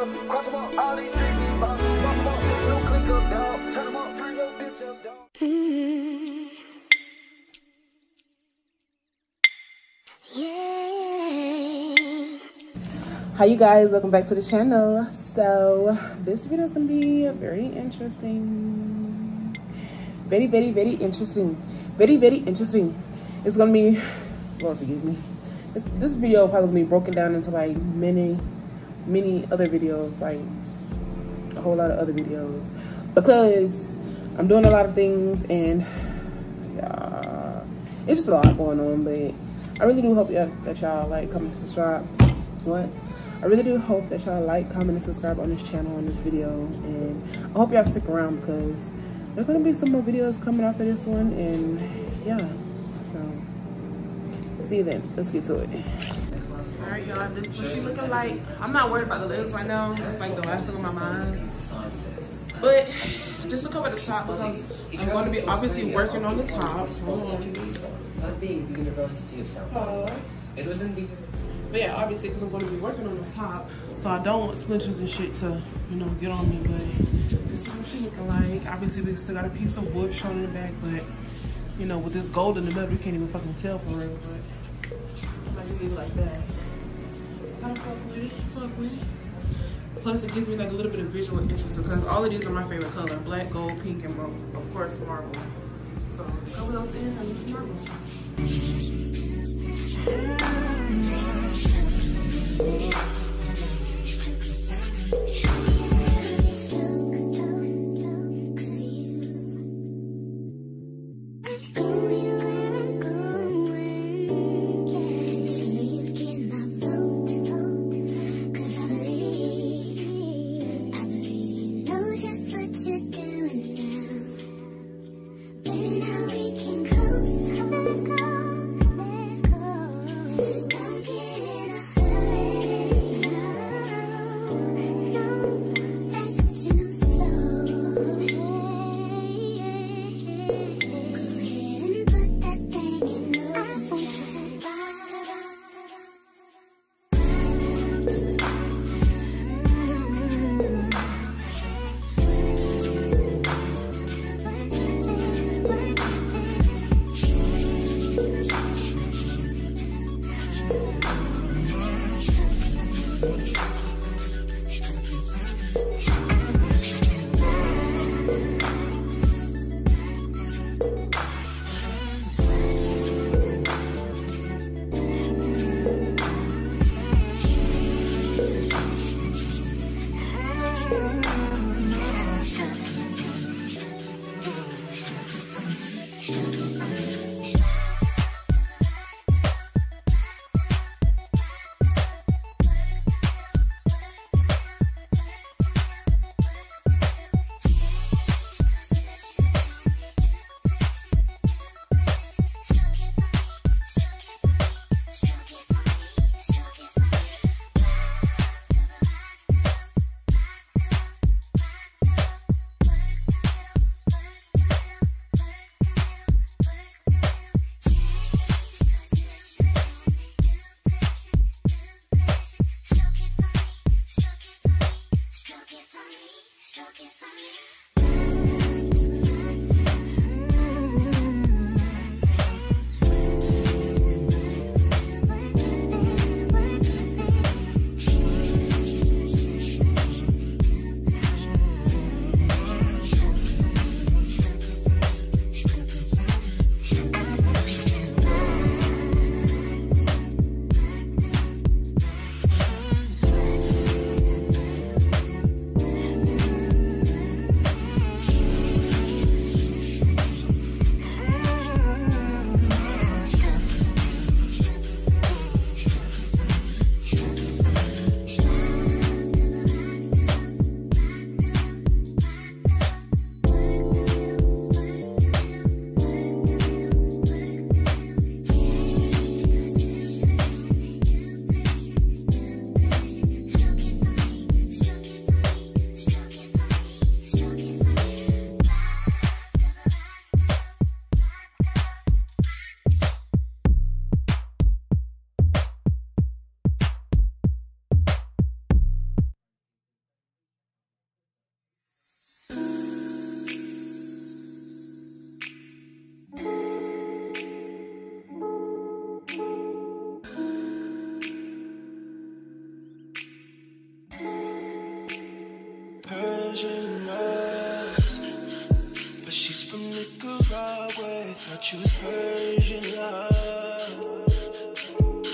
Hi you guys, welcome back to the channel. So this video is gonna be very interesting, very interesting. It's gonna be, Lord forgive me, this video will probably be broken down into like many other videos, like a whole lot of other videos, because I'm doing a lot of things and it's just a lot going on. But I really do hope that y'all like, comment, and subscribe. I really do hope that y'all like, comment, and subscribe on this channel, on this video, and I hope y'all stick around because there's gonna be some more videos coming after this one. And yeah, so see you then. Let's get to it. All right, y'all, this is what she looking like. I'm not worried about the legs right now. That's like the last thing on my mind. But just look over the top because I'm going to be obviously working on the top. Being the University of South Carolina. It was in the... But yeah, obviously because I'm going to be working on the top, so I don't want splinters and shit to, you know, get on me. But this is what she looking like. Obviously we still got a piece of wood shown in the back, but you know, with this gold in the middle, you can't even fucking tell for real. But I just leave it like that. Gotta fuck with it. Plus it gives me like a little bit of visual interest because all of these are my favorite color: black, gold, pink, and of course marble. So cover those ends, I use marble. Persian eyes, but she's from Nicaragua. Thought you was Persian love.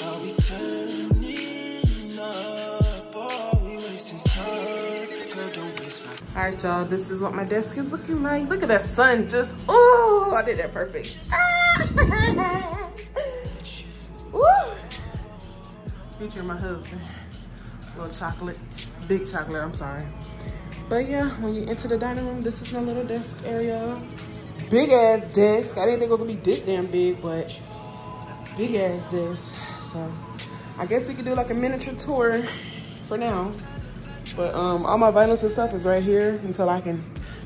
Are we turning up? Or are we wasting time? Girl, don't waste my. All right, y'all, this is what my desk is looking like. Look at that sun, just, oh, I did that perfect. Woo! Featuring my husband. Little chocolate, big chocolate, I'm sorry. But yeah, when you enter the dining room, this is my little desk area. Big ass desk. I didn't think it was gonna be this damn big, but big ass desk. So I guess we could do like a miniature tour for now. But all my vinyls and stuff is right here until I can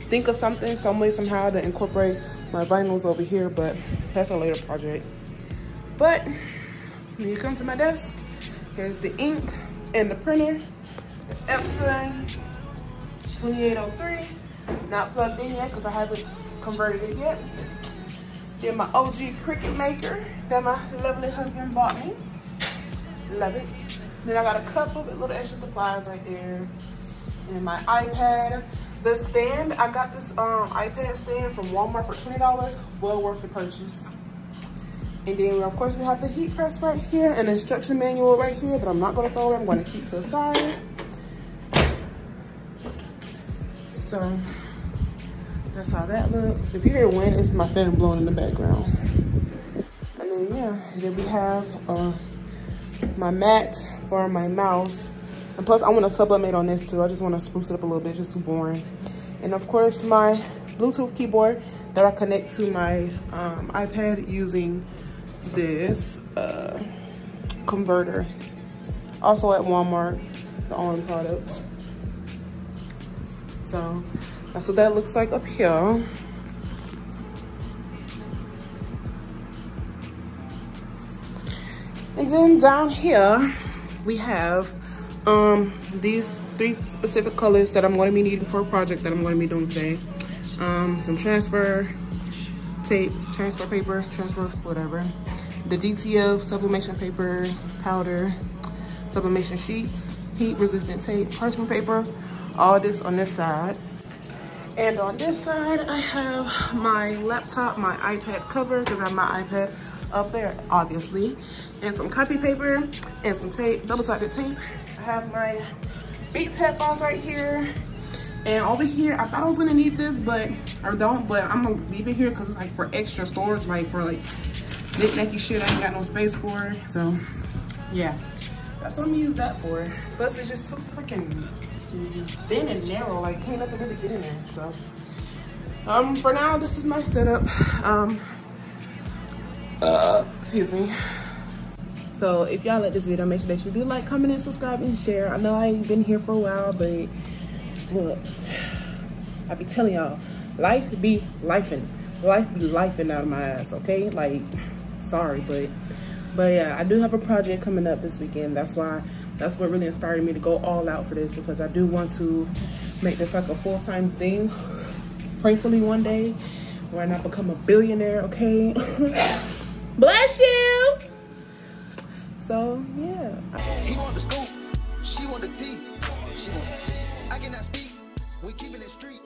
think of something, some way, somehow to incorporate my vinyls over here, but that's a later project. But when you come to my desk, here's the ink and the printer, the Epson 2803, not plugged in yet because I haven't converted it yet. Then my OG Cricut maker that my lovely husband bought me. Love it. Then I got a couple of little extra supplies right there. And my iPad. The stand, I got this iPad stand from Walmart for $20. Well worth the purchase. And then of course we have the heat press right here, an instruction manual right here that I'm not gonna throw away, I'm gonna keep to the side. So that's how that looks. If you hear wind, it's my fan blowing in the background. And then yeah, then we have my mat for my mouse. And plus I want to sublimate on this too. I just want to spruce it up a little bit, just too boring. And of course my Bluetooth keyboard that I connect to my iPad using this converter. Also at Walmart, the only product. So that's what that looks like up here. And then down here we have these 3 specific colors that I'm going to be needing for a project that I'm going to be doing today. Some transfer tape, transfer paper, transfer whatever. The DTF sublimation papers, powder, sublimation sheets, heat resistant tape, parchment paper, all this on this side. And on this side, I have my laptop, my iPad cover, because I have my iPad up there, obviously. And some copy paper and some tape, double-sided tape. I have my Beats headphones right here. And over here, I thought I was gonna need this, but, or don't, but I'm gonna leave it here because it's like for extra storage, like for like knick-knacky shit I ain't got no space for. So, yeah, that's what I'm gonna use that for. Plus, it's just too freaking thin and narrow, like can't nothing really get in there. So, for now, this is my setup. Excuse me. So if y'all like this video, make sure that you do like, comment, and subscribe, and share. I know I ain't been here for a while, but look, I be telling y'all, life be lifing. Life be lifing out of my ass, okay? Like, sorry, but yeah, I do have a project coming up this weekend. That's what really inspired me to go all out for this, because I do want to make this like a full-time thing. Prayfully one day, when I become a billionaire, okay? Bless you! So, yeah. He want the scoop, she want the tea. She want, I cannot speak, we keeping it street.